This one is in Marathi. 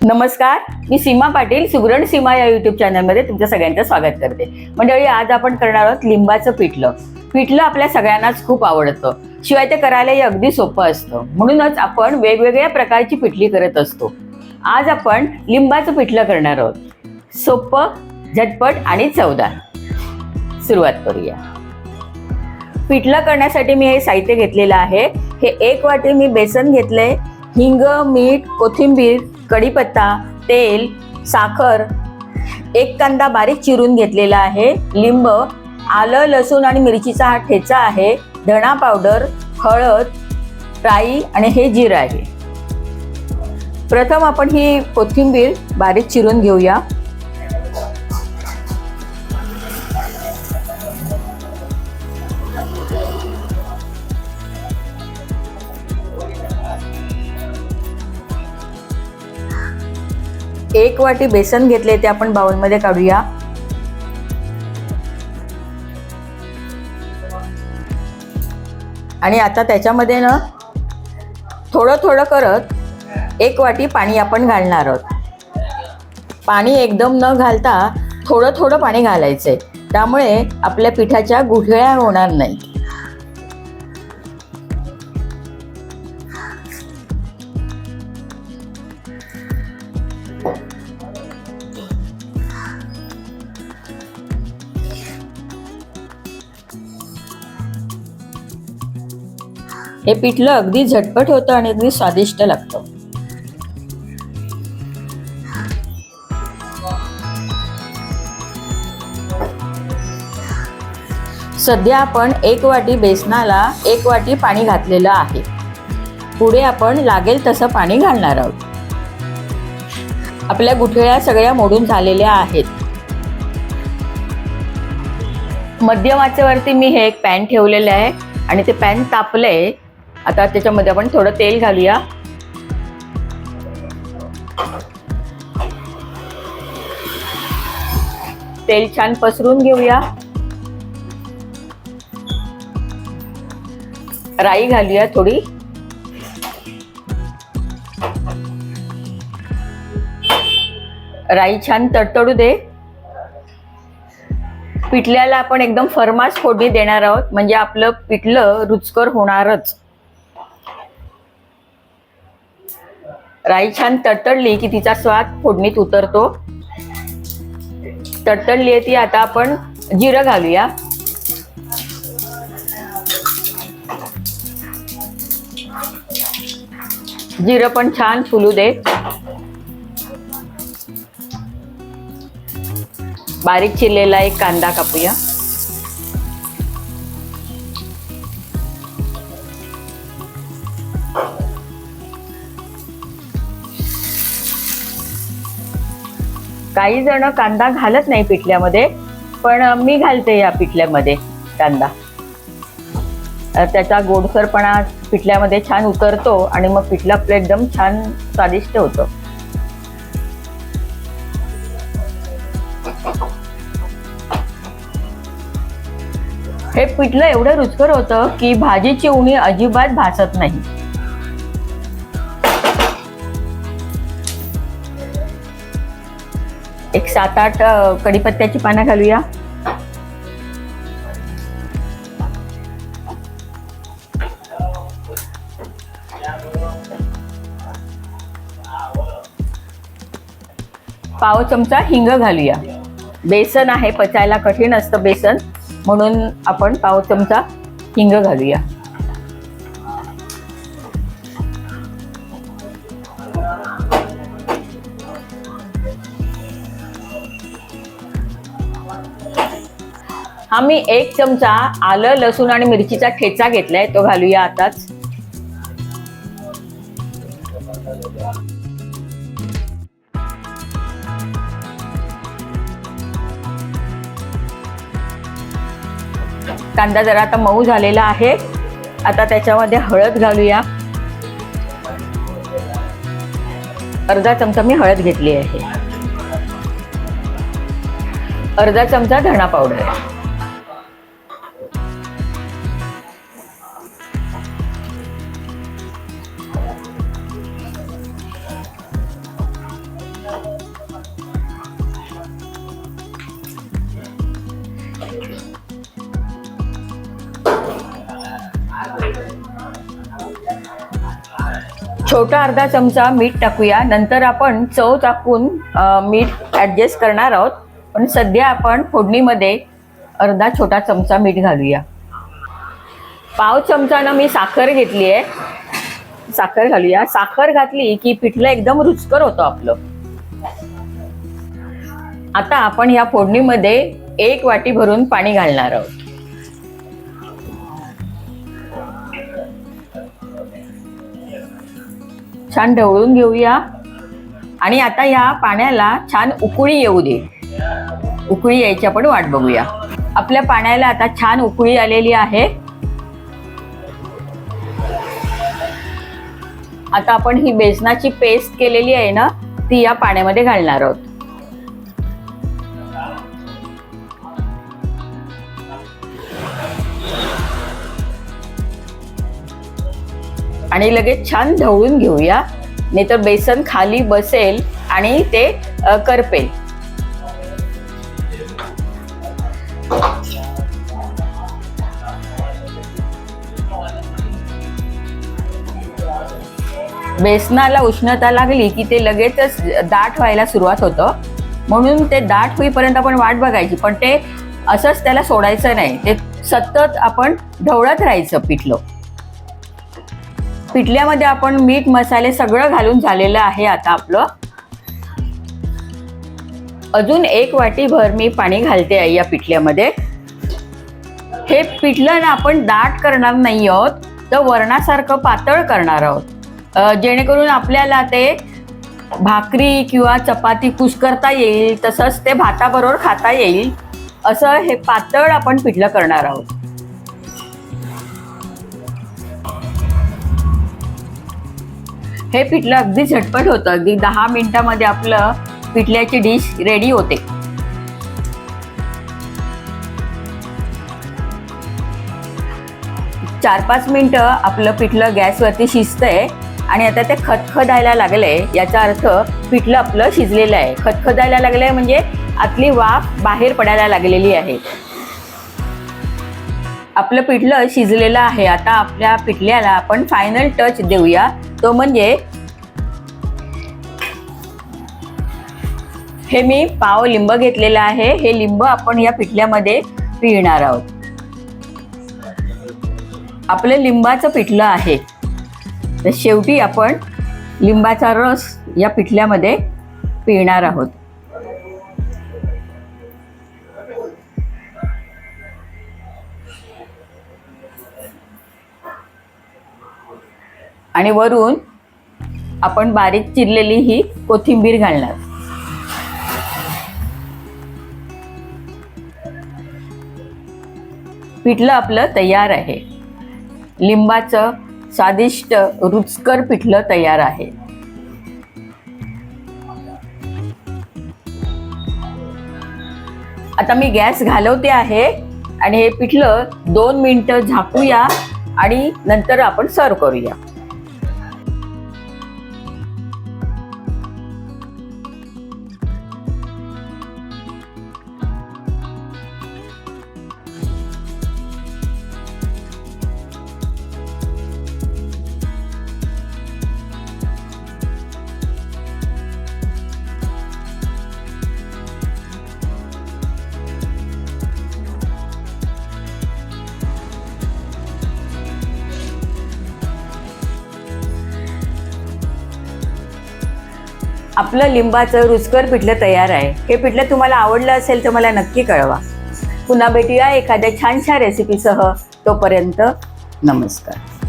नमस्कार, मी सीमा पाटील सुगरण सीमा या यूट्यूब चॅनलमध्ये तुमच्या सगळ्यांचं स्वागत करते. मंडळी, आज आपण करणार आहोत लिंबाचं पिठलं. पिठलं आपल्या सगळ्यांनाच खूप आवडतं, शिवाय ते करायलाही अगदी सोपं असतं. म्हणूनच आपण वेगवेगळ्या प्रकारची पिठली करत असतो. आज आपण लिंबाचं पिठलं करणार आहोत. सोपं, झटपट आणि चवदार. सुरुवात करूया. पिठलं करण्यासाठी मी हे साहित्य घेतलेलं आहे. हे 1 वाटी मी बेसन घेतले, हिंग, मीठ, कोथिंबीर, कढीपत्ता, तेल, साखर, 1 कांदा बारीक चिरून घेतलेला आहे, लिंब, आलं, लसूण आणि मिरचीचा हा ठेचा आहे, धणा पावडर, हळद, राई आणि हे जिरं आहे. प्रथम आपण ही कोथिंबीर बारीक चिरून घेऊया. एक वाटी बेसन घेतले, ते आपण बाउलमध्ये काढूया. आणि आता त्याच्यामध्ये ना थोडं थोडं करत 1 वाटी पाणी आपण घालणार आहोत. पाणी एकदम न घालता थोडं थोडं पाणी घालायचंय, त्यामुळे आपल्या पिठाच्या गुठळ्या होणार नाही. हे पिठलं अगदी झटपट होतं आणि अगदी स्वादिष्ट लागतं. सध्या आपण 1 वाटी बेसनाला 1 वाटी पाणी घातलेलं आहे. पुढे आपण लागेल तसं पाणी घालणार आहोत. आपल्या गुठळ्या सगळ्या मोडून झालेल्या आहेत. मध्यम आचेवरती मी हे एक पॅन ठेवलेलं आहे आणि ते पॅन तापलंय. आता त्याच्यामध्ये आपण थोडं तेल घालूया. तेल छान पसरून घेऊया. राई घालूया थोडी. राई छान तडतडू दे. पिठल्याला आपण एकदम फर्मास फोडणी देणार आहोत, म्हणजे आपलं पिठलं रुचकर होणारच. राई छान तडतडली की तिचा स्वाद फोडणीत उतरतो. तडतडली आहे ती. आता आपण जिरं घालूया. जिरं पण छान फुलू दे. बारीक चिरलेला 1 कांदा कापूया. काही जण कांदा घालत नाही पिठल्यामध्ये, पण मी घालते या पिठल्यामध्ये कांदा. त्याचा गोडसरपणा पिठल्यामध्ये छान उतरतो आणि मग पिठलं आपलं एकदम छान स्वादिष्ट होतं. हे पिठलं एवढं रुचकर होतं की भाजीची उणी अजिबात भासत नाही. एक 7-8 कढीपत्त्याची पानं घालूया. पाव चमचा हिंग घालूया. बेसन आहे, पचायला कठीण असतं बेसन, म्हणून आपण पाव चमचा हिंग घालूया. हा मी 1 चमचा आलं, लसूण आणि मिरचीचा ठेचा घेतलाय, तो घालूया आताच. कांदा जरा आता मऊ झालेला आहे. आता त्याच्यामध्ये हळद घालूया. अर्धा चमचा मी हळद घेतली आहे. अर्धा चमचा धणा पावडर. छोटा अर्धा चमचा मीठ टाकूया. नंतर आपण चव टाकून मीठ ॲडजस्ट करणार आहोत. पण सध्या आपण फोडणीमध्ये अर्धा छोटा चमचा मीठ घालूया. पाव चमचानं मी साखर घेतली आहे. साखर घालूया. साखर घातली की पिठलं एकदम रुचकर होतं आपलं. आता आपण या फोडणीमध्ये 1 वाटी भरून पाणी घालणार आहोत. छान ढवळून घेऊया. आणि आता या पाण्याला छान उकळी येऊ दे. उकळी यायची आपण वाट बघूया. आपल्या पाण्याला आता छान उकळी आलेली आहे. आता आपण ही बेसनाची पेस्ट केलेली आहे ना, ती या पाण्यामध्ये घालणार आहोत. आणि लगेच छान ढवळून घेऊया, नाहीतर बेसन खाली बसेल आणि ते करपेल. बेसनाला उष्णता लागली की ते लगेचच दाट व्हायला सुरुवात होतं. म्हणून ते दाट होईपर्यंत आपण वाट बघायची. पण ते असंच त्याला सोडायचं नाही. ते सतत आपण ढवळत राहायचं पिठलं. पिठल्यामध्ये आपण मीठ मसाले सगळं घालून झालेलं आहे. आता आपलं अजून 1 वाटीभर मी पाणी घालते आहे या पिठल्यामध्ये. हे पिठलं ना आपण दाट करणार नाही आहोत, तर वरणासारखं पातळ करणार आहोत. जेणेकरून आपल्याला ते भाकरी किंवा चपाती कुस्करता येईल, तसंच ते भाताबरोबर खाता येईल, असं हे पातळ आपण पिठलं करणार आहोत. हे पिठलं अगदी झटपट होतं. अगदी 10 मिनिटामध्ये आपलं पिठल्याची डिश रेडी होते. चार 5 मिनिटं आपलं पिठलं गॅसवरती शिजतंय आणि आता ते खदखदायला लागलंय. याचा अर्थ पिठलं आपलं शिजलेलं आहे. खदखदायला लागलंय म्हणजे आतली वाफ बाहेर पडायला लागलेली आहे. आपलं पिठलं शिजलेलं आहे. आता आपल्या पिठल्याला आपण फायनल टच देऊया. तो म्हणजे हे मी पाव लिंब घेतलेलं आहे. हे लिंब आपण या पिठल्यामध्ये पिळणार आहोत. आपलं लिंबाचं पिठलं आहे. तर शेवटी आपण लिंबाचा रस या पिठल्यामध्ये पिळणार आहोत. आणि वरून आपण बारीक चिरलेली ही कोथिंबीर घालणार. पिठलं आपलं तयार आहे. लिंबाचं स्वादिष्ट रुचकर पिठलं तयार आहे. आता मी गॅस घालवते आहे आणि हे पिठलं 2 मिनिटं झाकूया आणि नंतर आपण सर्व करूया. आपलं लिंबाचं रुचकर पिठलं तयार आहे. हे पिठलं तुम्हाला आवडलं असेल तर मला नक्की कळवा. पुन्हा भेटूया एखाद्या छानशा रेसिपीसह. तोपर्यंत नमस्कार.